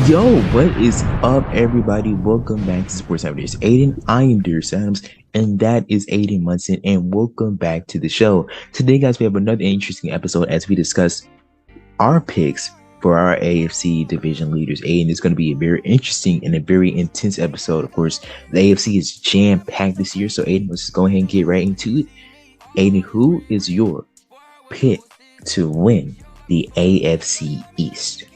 Yo, what is up, everybody? Welcome back to Sports Average Aiden. I am Dear Sams, and that is Aiden Munson, and welcome back to the show. Today, guys, we have another interesting episode as we discuss our picks for our AFC division leaders. Aiden, is going to be a very interesting and a very intense episode. Of course, the AFC is jam-packed this year, so Aiden, let's just go ahead and get right into it. Aiden, who is your pick to win the AFC East?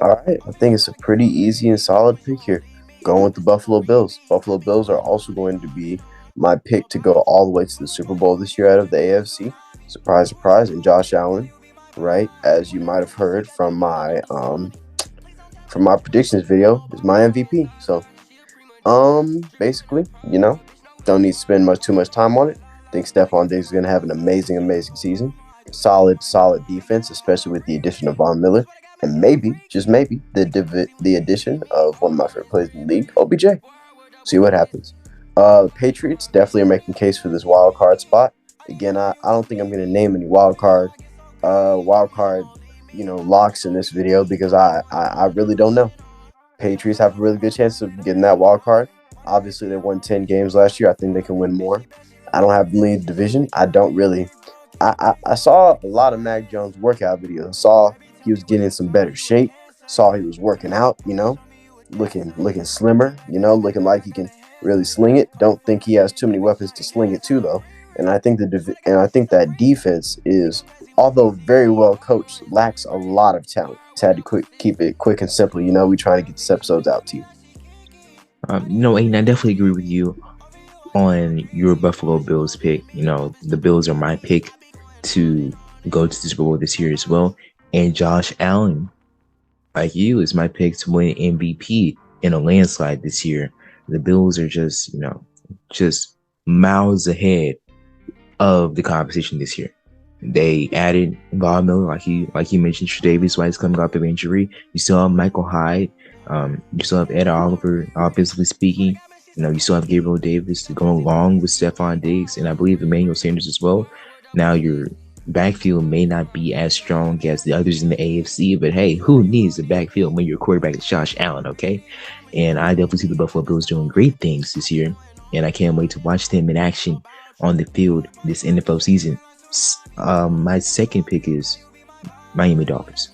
All right, I think it's a pretty easy and solid pick here. Going with the Buffalo Bills. Buffalo Bills are also going to be my pick to go all the way to the Super Bowl this year out of the AFC. Surprise, surprise. And Josh Allen, right, as you might have heard from my predictions video, is my MVP. So, basically, don't need to spend too much time on it. I think Stephon Diggs is going to have an amazing season. Solid defense, especially with the addition of Von Miller. And maybe, just maybe, the addition of one of my favorite players in the league, OBJ. See what happens. The Patriots definitely are making case for this wild card spot. Again, I don't think I'm going to name any wild card, locks in this video because I really don't know. Patriots have a really good chance of getting that wild card. Obviously, they won 10 games last year. I think they can win more. I don't have them lead the division. I don't really. I saw a lot of Mac Jones workout videos. I saw he was getting some better shape. Saw he was working out, looking slimmer, looking like he can really sling it. Don't think he has too many weapons to sling it too, though. And I think that defense is, although very well coached, lacks a lot of talent. It's had to keep it quick and simple. We trying to get this episodes out to you. Aiden, I definitely agree with you on your Buffalo Bills pick. The Bills are my pick to go to the Super Bowl this year as well. And Josh Allen, like you, is my pick to win MVP in a landslide this year. The Bills are just miles ahead of the competition this year. They added Von Miller, like you mentioned, Tre'Davious White's coming off of injury. You still have Michael Hyde. You still have Ed Oliver, offensively speaking. You still have Gabriel Davis to go along with Stephon Diggs, and I believe Emmanuel Sanders as well. Now your backfield may not be as strong as the others in the AFC, but hey, who needs a backfield when your quarterback is Josh Allen, okay? And I definitely see the Buffalo Bills doing great things this year, and I can't wait to watch them in action on the field this NFL season. My second pick is Miami Dolphins.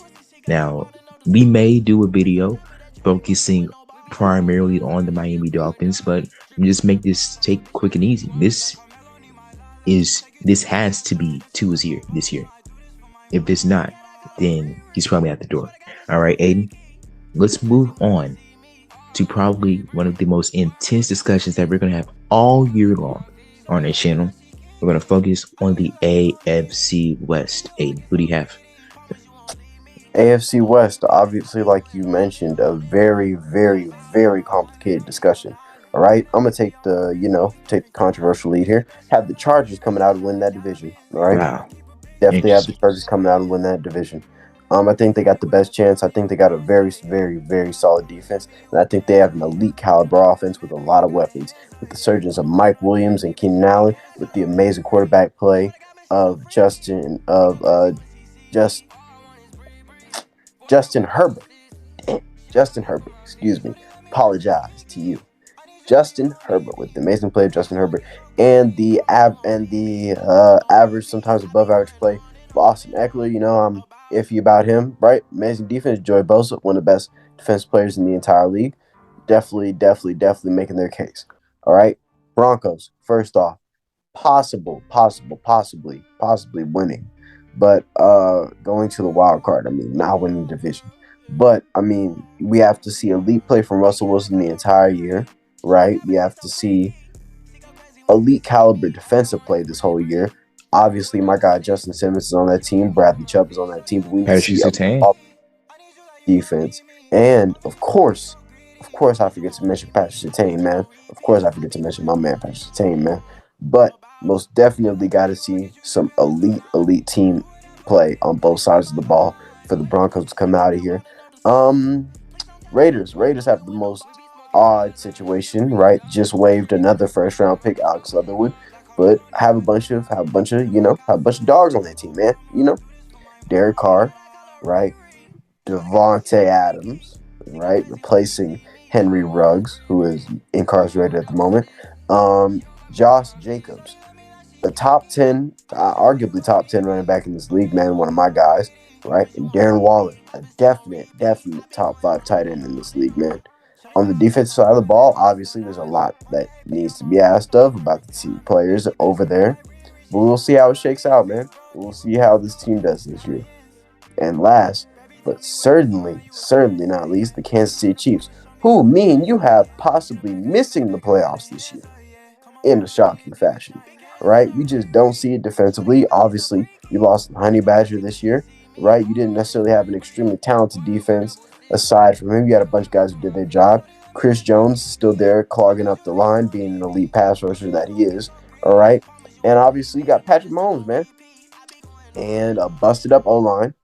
Now, we may do a video focusing primarily on the Miami Dolphins, but just make this take quick and easy. This has to be Tua's year this year. If it's not, then he's probably at the door. All right, Aiden, let's move on to probably one of the most intense discussions that we're going to have all year long on this channel. We're going to focus on the AFC West. Aiden, who do you have? AFC West, obviously, like you mentioned, a very complicated discussion. All right, I'm gonna take the controversial lead here. Have the Chargers coming out and win that division. All right, Wow. definitely have the Chargers coming out and win that division. I think they got the best chance. I think they got a very solid defense, and I think they have an elite caliber offense with a lot of weapons. With the surgence of Mike Williams and Keenan Allen, with the amazing quarterback play of Justin Herbert. Justin Herbert, excuse me. Apologize to you. Justin Herbert, with the amazing play of Justin Herbert and the average, sometimes above average play of Austin Eckler. I'm iffy about him, right? Amazing defense. Joey Bosa, one of the best defense players in the entire league. Definitely making their case. All right. Broncos, first off, possibly winning, but going to the wild card. Not winning the division. But we have to see elite play from Russell Wilson the entire year. Right, we have to see elite caliber defensive play this whole year. Obviously, my guy Justin Simmons is on that team. Bradley Chubb is on that team. But we need to see defense, and of course, I forget to mention Patrick Surtain, man. Of course, I forget to mention my man Patrick Surtain, man. But most definitely got to see some elite team play on both sides of the ball for the Broncos to come out of here. Raiders have the most odd situation, right? Just waived another first round pick, Alex Leatherwood, but have a bunch of dogs on that team, man. Derek Carr, right? Devontae Adams, right, replacing Henry Ruggs, who is incarcerated at the moment. Josh Jacobs, the top 10, arguably top 10 running back in this league, man, one of my guys, right? And Darren Waller, a definite top 5 tight end in this league, man. On the defensive side of the ball, obviously, there's a lot that needs to be asked of about the team players over there. But we'll see how it shakes out, man. We'll see how this team does this year. And last, but certainly not least, the Kansas City Chiefs, who, me and you have possibly missing the playoffs this year in a shocking fashion. Right? We just don't see it defensively. Obviously, you lost Honey Badger this year, right? You didn't necessarily have an extremely talented defense aside from him. You had a bunch of guys who did their job. Chris Jones is still there clogging up the line, being an elite pass rusher that he is, all right? And obviously, you got Patrick Mahomes, man, and a busted-up O-line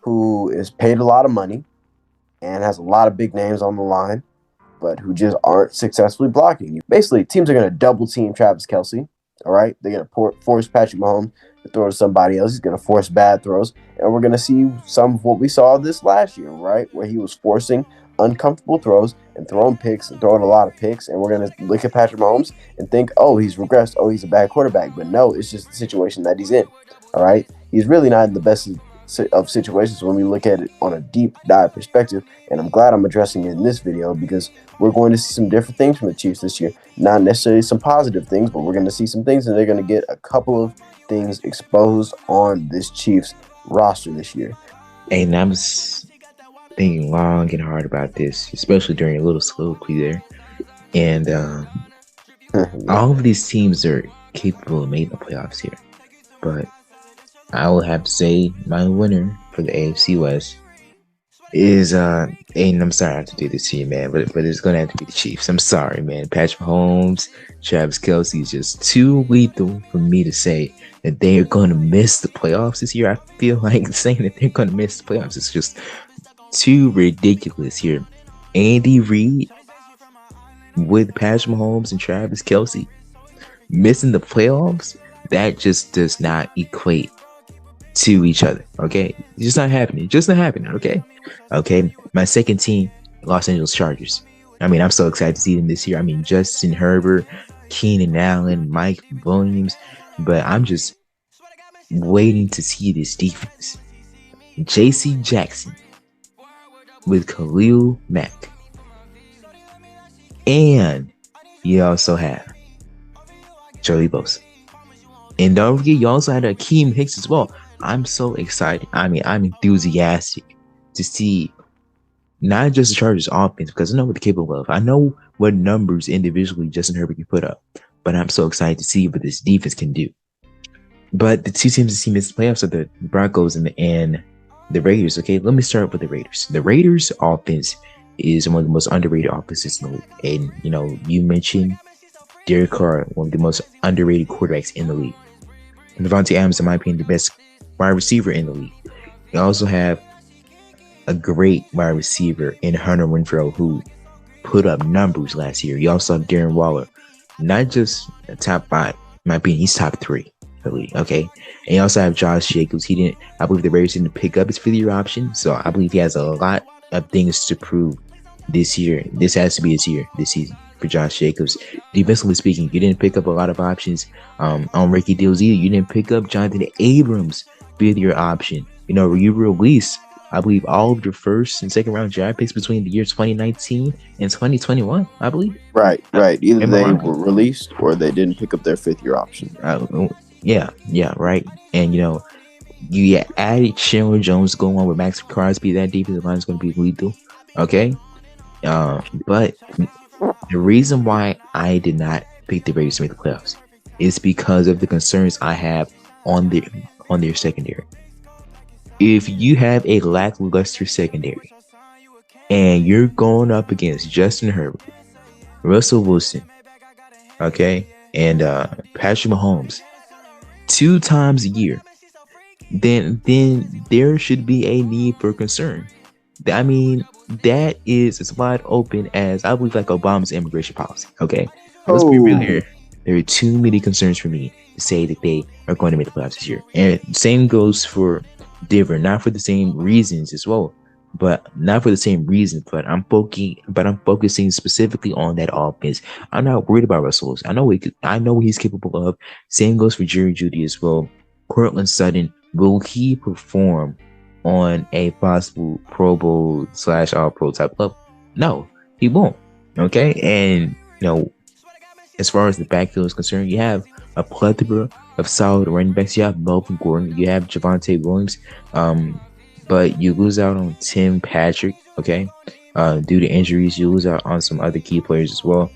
who is paid a lot of money and has a lot of big names on the line, but who just aren't successfully blocking. Basically, teams are going to double-team Travis Kelce. All right, they're going to force Patrick Mahomes to throw to somebody else. He's going to force bad throws. And we're going to see some of what we saw this last year, right, where he was forcing uncomfortable throws and throwing picks and throwing a lot of picks. And we're going to look at Patrick Mahomes and think, oh, he's regressed. Oh, he's a bad quarterback. But no, it's just the situation that he's in. All right, he's really not in the best of situations when we look at it on a deep dive perspective, and I'm glad I'm addressing it in this video because we're going to see some different things from the Chiefs this year. Not necessarily some positive things, but we're going to see some things, and they're going to get a couple of things exposed on this Chiefs roster this year. And I was thinking long and hard about this, especially during a little soliloquy there. And all of these teams are capable of making the playoffs here, but I will have to say my winner for the AFC West is and I'm sorry I have to do this to you, man, but it's gonna have to be the Chiefs. I'm sorry, man. Patrick Mahomes, Travis Kelce is just too lethal for me to say that they are gonna miss the playoffs this year. I feel like saying that they're gonna miss the playoffs is just too ridiculous here. Andy Reid with Patrick Mahomes and Travis Kelce missing the playoffs, that just does not equate to each other. Okay, it's just not happening. Okay. My second team, Los Angeles Chargers. I mean, I'm so excited to see them this year. I mean, Justin Herbert, Keenan Allen, Mike Williams, but I'm just waiting to see this defense. J.C. Jackson with Khalil Mack, and you also have Joey Bosa. And don't forget, you also had Akeem Hicks as well. I'm so excited. I mean, I'm enthusiastic to see not just the Chargers offense, because I know what they're capable of. I know what numbers individually Justin Herbert can put up, but I'm so excited to see what this defense can do. But the two teams that see missed the playoffs are the Broncos and the Raiders. Okay, let me start with the Raiders. The Raiders offense is one of the most underrated offenses in the league. And, you know, you mentioned Derek Carr, one of the most underrated quarterbacks in the league. And Devontae Adams, in my opinion, the best wide receiver in the league. You also have a great wide receiver in Hunter Renfrow, who put up numbers last year. You also have Darren Waller, not just a top 5. In my opinion, he's top 3 in the league. Okay, and you also have Josh Jacobs. I believe the Raiders didn't pick up his 5th-year option, so I believe he has a lot of things to prove this year. This has to be his year this season for Josh Jacobs. Defensively speaking, you didn't pick up a lot of options on Ricky deals either. You didn't pick up Jonathan Abrams' 5th-year option. You know, you released, I believe, all of your 1st and 2nd round draft picks between the years 2019 and 2021, I believe. Right. Either they were released or they didn't pick up their 5th-year option. Yeah, right. And, you know, you added Chandler Jones going on with Max Crosby. That defensive line is going to be lethal. Okay? But the reason why I did not pick the Raiders to make the playoffs is because of the concerns I have on their secondary. If you have a lackluster secondary and you're going up against Justin Herbert, Russell Wilson, okay, and Patrick Mahomes 2 times a year, then there should be a need for concern. I mean, that is as wide open as, I believe, like Obama's immigration policy. Okay, let's be real here. There are too many concerns for me to say that they are going to make the playoffs this year. And same goes for Denver, not for the same reasons as well, but not for the same reason. But I'm focusing specifically on that offense. I'm not worried about Russell Wilson. I know what he's capable of. Same goes for Jerry Judy as well. Cortland Sutton, will he perform on a possible Pro Bowl / All Pro type level? No, he won't. Okay, and as far as the backfield is concerned, you have a plethora of solid running backs. You have Melvin Gordon, you have Javonte Williams, but you lose out on Tim Patrick, okay? Due to injuries, you lose out on some other key players as well.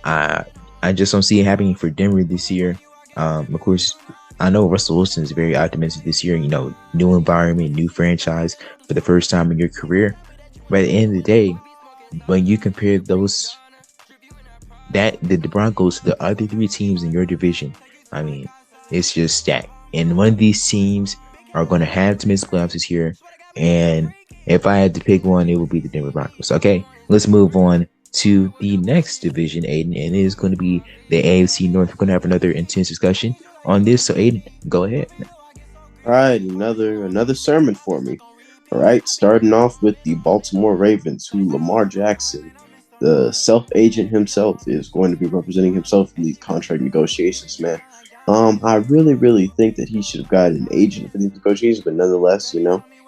I I just don't see it happening for Denver this year. Of course, I know Russell Wilson is very optimistic this year. New environment, new franchise for the first time in your career. But at the end of the day, when you compare the Broncos to the other three teams in your division, I mean, it's just stacked. And one of these teams are going to have to miss playoffs this year. And if I had to pick one, it would be the Denver Broncos. Okay, let's move on to the next division, Aiden, and it is going to be the AFC North. We're going to have another intense discussion on this. So, Aiden, go ahead. All right, another sermon for me. All right, starting off with the Baltimore Ravens, who Lamar Jackson, the self-agent himself, is going to be representing himself in these contract negotiations, man. I really think that he should have got an agent for these negotiations, but nonetheless,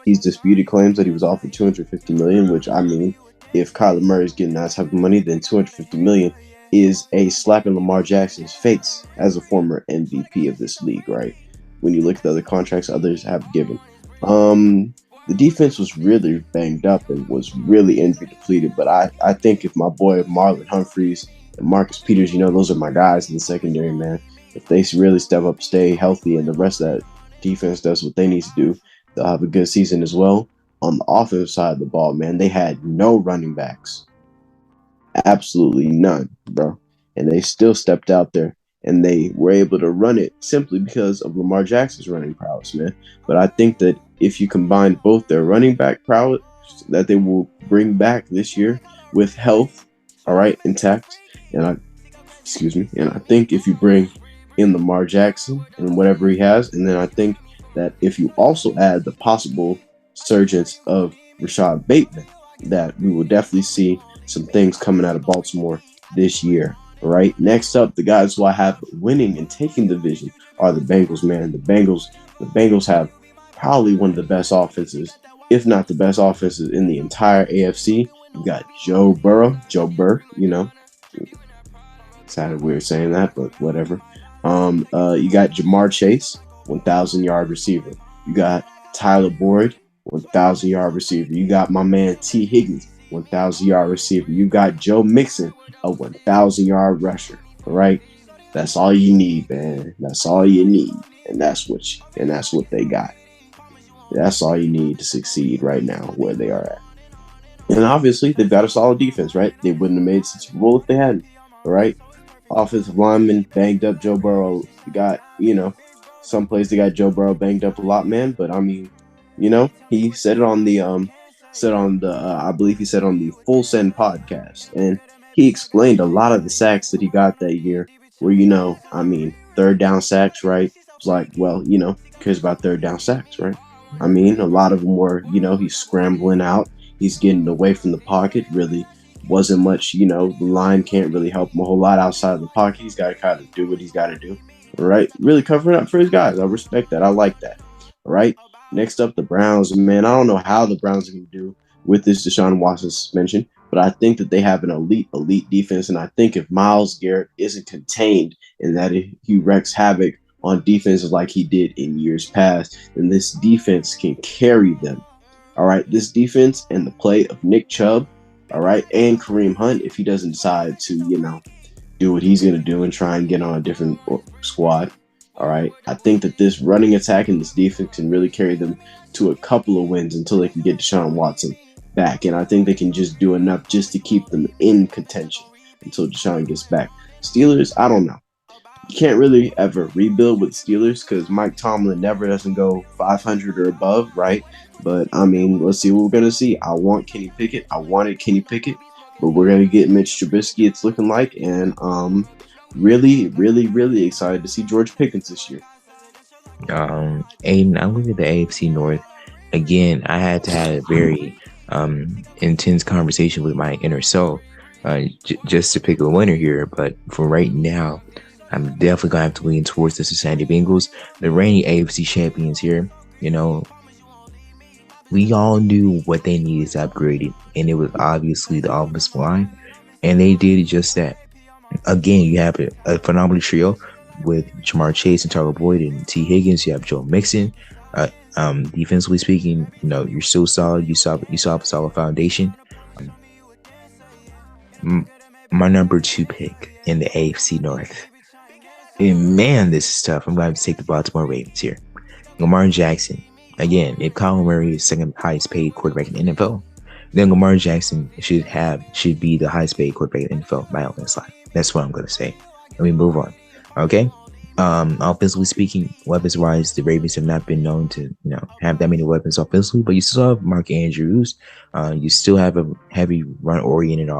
he's disputed claims that he was offered $250 million, which, I mean, if Kyler Murray is getting that type of money, then $250 million is a slap in Lamar Jackson's face as a former MVP of this league, right? When you look at the other contracts others have given. The defense was really banged up and was really injury depleted, but I think if my boy Marlon Humphreys and Marcus Peters, those are my guys in the secondary, man. If they really step up, stay healthy, and the rest of that defense does what they need to do, they'll have a good season as well. On the offensive side of the ball, man, they had no running backs. Absolutely none, bro. And they still stepped out there and they were able to run it simply because of Lamar Jackson's running prowess, man. But I think that if you combine both their running back prowess that they will bring back this year with health, all right, intact, and I think if you bring in Lamar Jackson and whatever he has, and then I think that if you also add the possible surgence of Rashad Bateman, that we will definitely see some things coming out of Baltimore this year. All right. Next up, the guys who I have winning and taking the division are the Bengals, man. The Bengals have probably one of the best offenses, if not the best offenses in the entire AFC. You got Joe Burr, sounded weird saying that, but whatever. You got Jamar Chase, 1,000-yard receiver. You got Tyler Boyd, 1,000-yard receiver. You got my man T. Higgins, 1,000-yard receiver. You got Joe Mixon, a 1,000-yard rusher. All right, that's all you need, man. That's all you need, and that's what they got. That's all you need to succeed right now where they are at. And obviously, they've got a solid defense, right? They wouldn't have made such a role if they hadn't. All right, offensive lineman banged up. Joe Burrow got, some plays they got Joe Burrow banged up a lot, man. But I mean, he said it on the I believe he said on the Full Send podcast, and he explained a lot of the sacks that he got that year were, third down sacks, right? It's like, well, who cares about third down sacks, right? I mean, a lot of them were, he's scrambling out, he's getting away from the pocket, really wasn't much, the line can't really help him a whole lot outside of the pocket. He's got to kind of do what he's got to do, all right? Really covering up for his guys. I respect that. I like that, all right? Next up, the Browns, man. I don't know how the Browns are going to do with this Deshaun Watson suspension, but I think that they have an elite defense, and I think if Myles Garrett isn't contained and that he wreaks havoc on defenses like he did in years past, then this defense can carry them. All right, this defense and the play of Nick Chubb, all right, and Kareem Hunt, if he doesn't decide to, do what he's going to do and try and get on a different squad, all right, I think that this running attack and this defense can really carry them to a couple of wins until they can get Deshaun Watson back. And I think they can just do enough just to keep them in contention until Deshaun gets back. Steelers, I don't know. You can't really ever rebuild with Steelers because Mike Tomlin never doesn't go 500 or above, right? But, let's see what we're going to see. I wanted Kenny Pickett, but we're going to get Mitch Trubisky, it's looking like. And really excited to see George Pickens this year. Aiden, I'm looking at the AFC North. again, I had to have a very intense conversation with my inner self just to pick a winner here. But for right now, I'm definitely gonna have to lean towards the Cincinnati Bengals, the reigning AFC champions here. You know, we all knew what they needed to upgrade it, and it was obviously the offensive line, and they did just that. Again, you have a phenomenal trio with Jamar Chase and Tyler Boyd and T. Higgins. You have Joe Mixon. Defensively speaking, you're still solid. You saw a solid foundation. My number 2 pick in the AFC North. And man, this is tough. I'm going to take the Baltimore Ravens here. Lamar Jackson. Again, if Kyler Murray is second highest paid quarterback in the NFL, then Lamar Jackson should be the highest paid quarterback in the NFL by a landslide. That's what I'm going to say. Let me move on. Okay. Offensively speaking, weapons-wise, the Ravens have not been known to, have that many weapons offensively, but you still have Mark Andrews. You still have a heavy run-oriented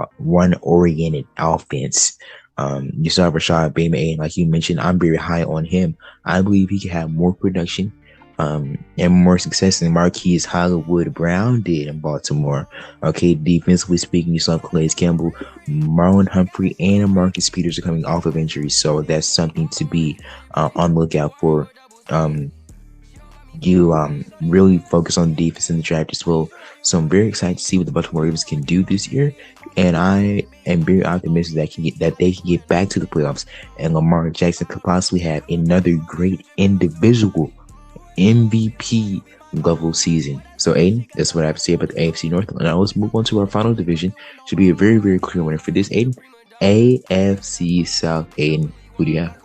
offense. You still have Rashad Bateman, and like you mentioned, I'm very high on him. I believe he can have more production and more success than Marquise Hollywood Brown did in Baltimore. Okay, defensively speaking, you still have Calais Campbell, Marlon Humphrey, and Marcus Peters are coming off of injuries, so that's something to be on the lookout for. You really focus on the defense in the draft as well. So I'm very excited to see what the Baltimore Ravens can do this year, and I am very optimistic that they can get back to the playoffs, and Lamar Jackson could possibly have another great individual MVP level season. So Aiden, that's what I have to say about the AFC North. And now let's move on to our final division. Should be a very, very clear winner for this, Aiden. AFC South. Aiden, who do you have?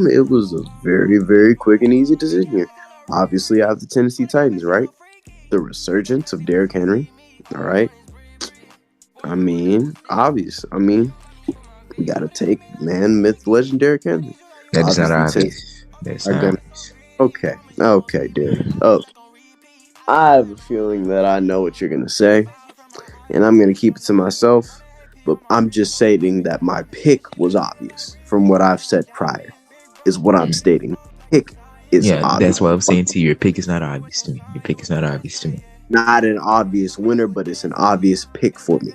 It was a very, very quick and easy decision here. Obviously, I have the Tennessee Titans, right? The resurgence of Derrick Henry. All right. Obvious. We gotta take myth, legend Derrick Henry. That is not obvious. Okay, dude. Oh, I have a feeling that I know what you're gonna say, and I'm gonna keep it to myself. But I'm just stating that my pick was obvious from what I've said prior. Is what I'm stating. Pick is obvious. That's what I'm saying to you. Your pick is not obvious to me. Not an obvious winner, but it's an obvious pick for me.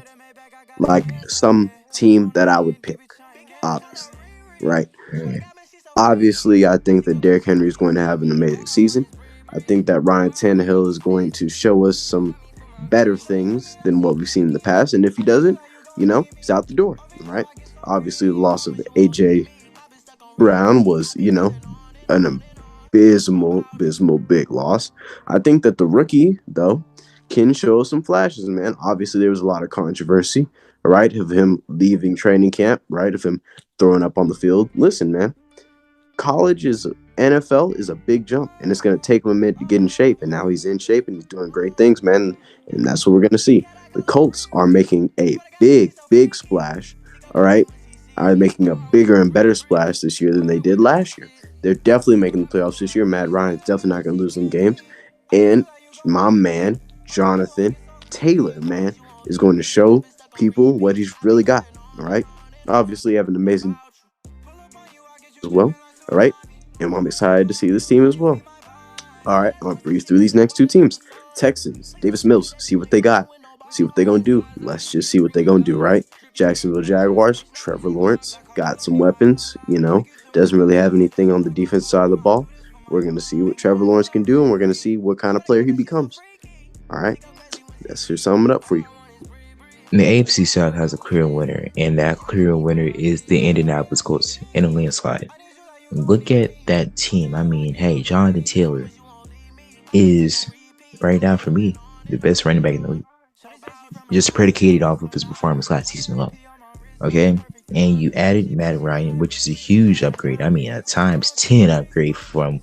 Like some team that I would pick, obviously, right? Mm. Obviously, I think that Derrick Henry is going to have an amazing season. I think that Ryan Tannehill is going to show us some better things than what we've seen in the past. And if he doesn't, he's out the door, right? Obviously, the loss of A.J. Brown was, an abysmal big loss. I think that the rookie, though, can show some flashes, man. Obviously, there was a lot of controversy, right, of him leaving training camp, right, of him throwing up on the field. Listen, man. NFL is a big jump, and it's going to take him a minute to get in shape, and now he's in shape, and he's doing great things, man, and that's what we're going to see. The Colts are making a big splash, all right, are making a bigger and better splash this year than they did last year. They're definitely making the playoffs this year. Matt Ryan's definitely not going to lose them games, and my man, Jonathan Taylor, man, is going to show people what he's really got, all right? Obviously, have an amazing as well. All right, and I'm excited to see this team as well. All right, I'm going to breeze through these next 2 teams. Texans, Davis Mills, see what they got. See what they're going to do. Let's just see what they're going to do, right? Jacksonville Jaguars, Trevor Lawrence, got some weapons, doesn't really have anything on the defense side of the ball. We're going to see what Trevor Lawrence can do, and we're going to see what kind of player he becomes. All right, that's just sum it up for you. The AFC South has a clear winner, and that clear winner is the Indianapolis Colts in a landslide. Look at that team. Hey, Jonathan Taylor is right now for me the best running back in the league. Just predicated off of his performance last season alone. Okay, and you added Matt Ryan, which is a huge upgrade. A times 10 upgrade from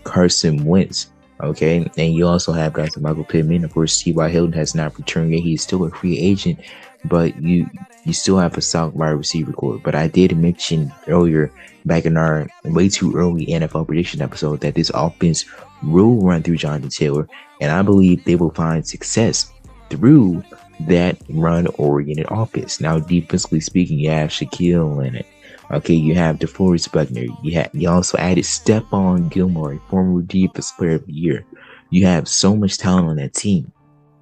Carson Wentz. Okay, and you also have guys like Michael Pittman. Of course, T.Y. Hilton has not returned yet. He's still a free agent, but you still have a solid wide receiver core. But I did mention earlier, back in our way too early NFL prediction episode, that this offense will run through Jonathan Taylor, and I believe they will find success through that run-oriented offense. Now, defensively speaking, you have Shaquille Leonard, Okay, you have DeForest Buckner. You also added Stephon Gilmore, former Defensive Player of the Year. You have so much talent on that team,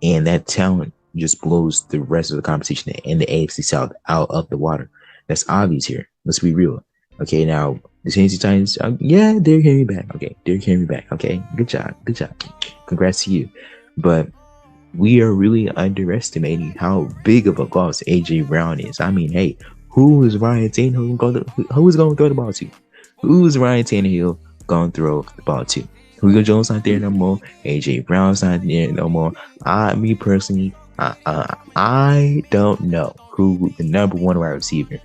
and that talent just blows the rest of the competition in the AFC South out of the water. That's obvious here. Let's be real. Okay, now the Tennessee Titans. Yeah, Derrick Henry back. Okay, Derrick Henry back. Okay, good job. Good job. Congrats to you. But we are really underestimating how big of a loss AJ Brown is. I mean, hey, who is Ryan Tannehill going to throw the ball to? Who is Ryan Tannehill going to throw the ball to? Julio Jones not there no more. AJ Brown's not there no more. Me personally, I don't know who the number one wide receiver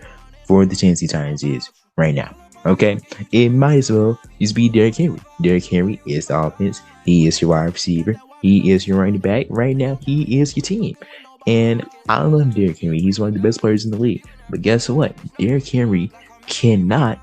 for the Tennessee Titans is right now. Okay, it might as well just be Derrick Henry. Derrick Henry is the offense. He is your wide receiver. He is your running back. Right now, he is your team. And I love Derrick Henry. He's one of the best players in the league. But guess what? Derrick Henry cannot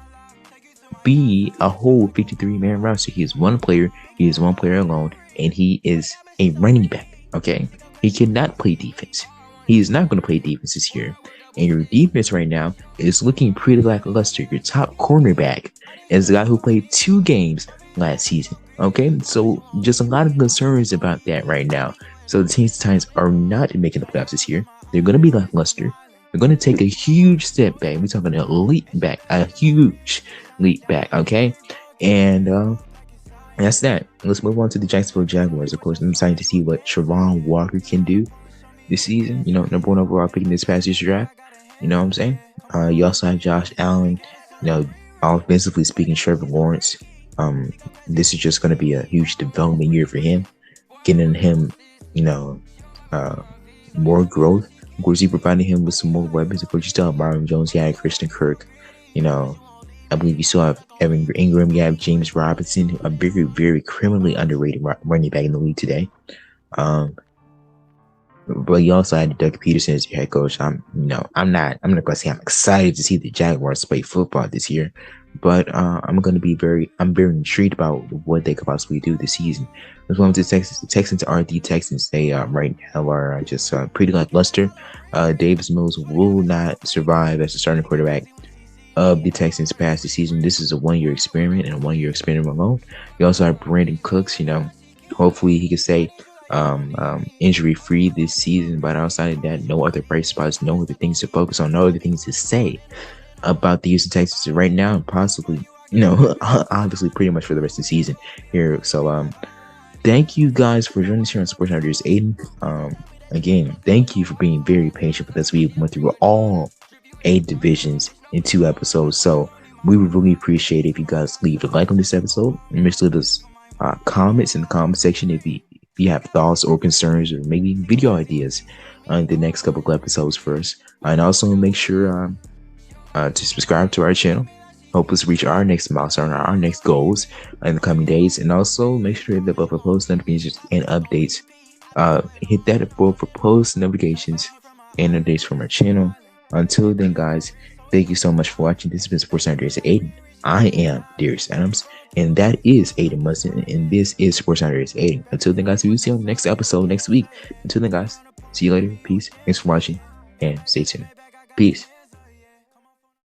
be a whole 53-man roster. He is one player. He is one player alone. And he is a running back. Okay? He cannot play defense. He is not going to play defense this year. And your defense right now is looking pretty lackluster. Your top cornerback is the guy who played 2 games last season. Okay, so just a lot of concerns about that right now. So the Tennessee Titans are not making the playoffs this year. They're going to be lackluster. They're going to take a huge step back. We're talking a leap back, a huge leap back. Okay, and that's that. Let's move on to the Jacksonville Jaguars. Of course, I'm excited to see what Travon Walker can do this season. You know, number 1 overall pick in this past year's draft. You know what I'm saying? You also have Josh Allen. You know, offensively speaking, Trevor Lawrence. This is just going to be a huge development year for him, getting him, you know, more growth. Of course, he provided him with some more weapons. Of course, you still have Byron Jones, you have Christian Kirk, you know, I believe you still have Evan Ingram, you have James Robinson, a very, very criminally underrated running back in the league today. But you also had Doug Peterson as your head coach. I'm not gonna say I'm excited to see the Jaguars play football this year, but I'm very intrigued about what they could possibly do this season. Let's move on to the Texans. The Texans are the Texans. They right now are just pretty lackluster. Davis Mills will not survive as the starting quarterback of the Texans past the season. This is a 1-year experiment and a 1-year experiment alone. You also have Brandon Cooks. You know, hopefully he can stay injury free this season, but outside of that, no other bright spots, no other things to focus on, no other things to say about the Houston Texans right now, and possibly, you know, obviously pretty much for the rest of the season here. So thank you guys for joining us here on Sports Hunters. Aiden, again, thank you for being very patient with us. We went through all 8 divisions in 2 episodes, so we would really appreciate it if you guys leave a like on this episode and make sure there's comments in the comment section if you have thoughts or concerns or maybe video ideas on the next couple of episodes for us. And also make sure to subscribe to our channel. Help us reach our next milestone, our next goals in the coming days. And also make sure that for post notifications and updates, hit that for post notifications and updates from our channel. Until then, guys, thank you so much for watching. This has been Sports Hunters Aiden. I am Darius Adams, and that is Aiden Mustin, and this is Sports Hunters Aiden. Until then, guys, we will see you on the next episode next week. Until then, guys, see you later. Peace. Thanks for watching, and stay tuned. Peace.